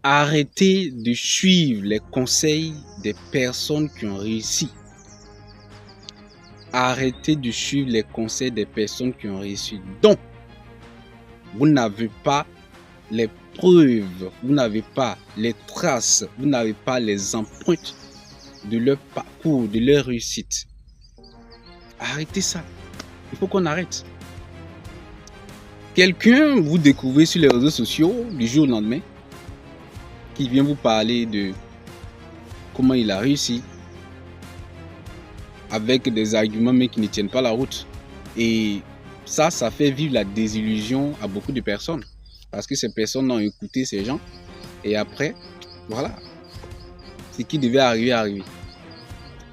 Arrêtez de suivre les conseils des personnes qui ont réussi. Arrêtez de suivre les conseils des personnes qui ont réussi. Donc, vous n'avez pas les preuves, vous n'avez pas les traces, vous n'avez pas les empreintes de leur parcours, de leur réussite. Arrêtez ça. Il faut qu'on arrête. Quelqu'un, vous découvrez sur les réseaux sociaux du jour au lendemain, qui vient vous parler de comment il a réussi, avec des arguments mais qui ne tiennent pas la route. Et ça fait vivre la désillusion à beaucoup de personnes. Parce que ces personnes ont écouté ces gens. Et après, voilà. Ce qui devait arriver.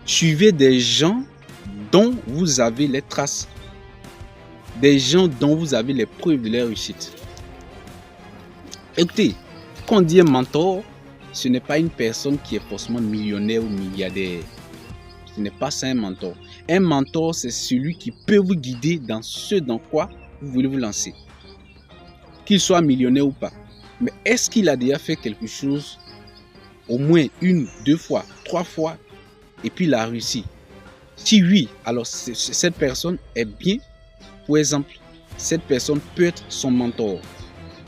Suivez des gens dont vous avez les traces. Des gens dont vous avez les preuves de leur réussite. Écoutez, quand on dit un mentor, ce n'est pas une personne qui est forcément millionnaire ou milliardaire. Ce n'est pas ça un mentor. Un mentor, c'est celui qui peut vous guider dans ce dans quoi vous voulez vous lancer. Qu'il soit millionnaire ou pas. Mais est-ce qu'il a déjà fait quelque chose au moins 1, 2 fois, 3 fois et puis il a réussi? Si oui, alors cette personne est bien. Pour exemple, cette personne peut être son mentor.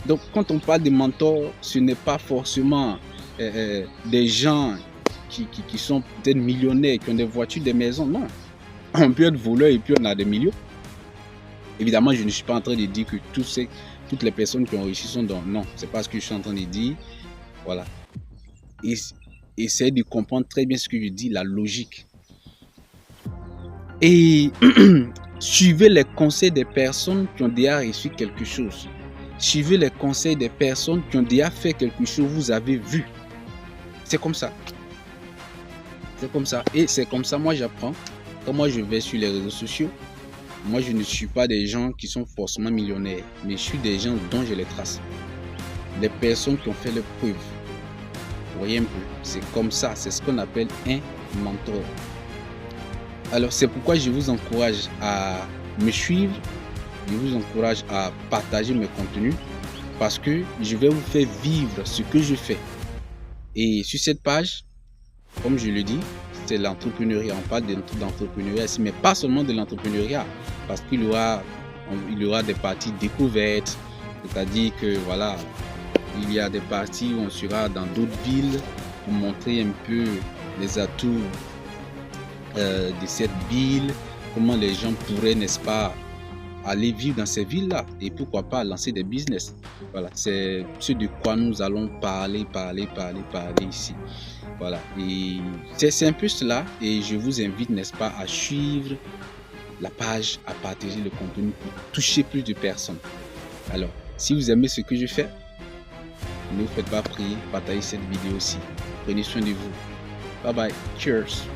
Donc, quand on parle de mentor, ce n'est pas forcément des gens qui sont peut-être millionnaires, qui ont des voitures, des maisons. Non. On peut être voleur et puis on a des millions. Évidemment, je ne suis pas en train de dire que toutes les personnes qui ont réussi sont dans... Non, c'est pas ce que je suis en train de dire. Voilà. Essayez de comprendre très bien ce que je dis, la logique. Et suivez les conseils des personnes qui ont déjà réussi quelque chose. Suivez les conseils des personnes qui ont déjà fait quelque chose, vous avez vu. C'est comme ça. C'est comme ça. Et c'est comme ça, moi j'apprends. Quand moi je vais sur les réseaux sociaux, moi je ne suis pas des gens qui sont forcément millionnaires, mais je suis des gens dont j'ai les traces. Les personnes qui ont fait leurs preuves. Vous voyez un peu, c'est comme ça, c'est ce qu'on appelle un mentor. Alors c'est pourquoi je vous encourage à me suivre, je vous encourage à partager mes contenus parce que je vais vous faire vivre ce que je fais. Et sur cette page, comme je le dis, c'est l'entrepreneuriat. On parle d'entrepreneuriat ici, mais pas seulement de l'entrepreneuriat, parce qu'il y aura des parties découvertes, c'est-à-dire que voilà, il y a des parties où on sera dans d'autres villes pour montrer un peu les atouts de cette ville, comment les gens pourraient, n'est-ce pas, aller vivre dans ces villes-là et pourquoi pas lancer des business. Voilà, c'est ce de quoi nous allons parler ici. Voilà, et c'est un peu cela et je vous invite, n'est-ce pas, à suivre la page, à partager le contenu pour toucher plus de personnes. Alors, si vous aimez ce que je fais, ne vous faites pas prier, partagez cette vidéo aussi. Prenez soin de vous. Bye bye. Cheers.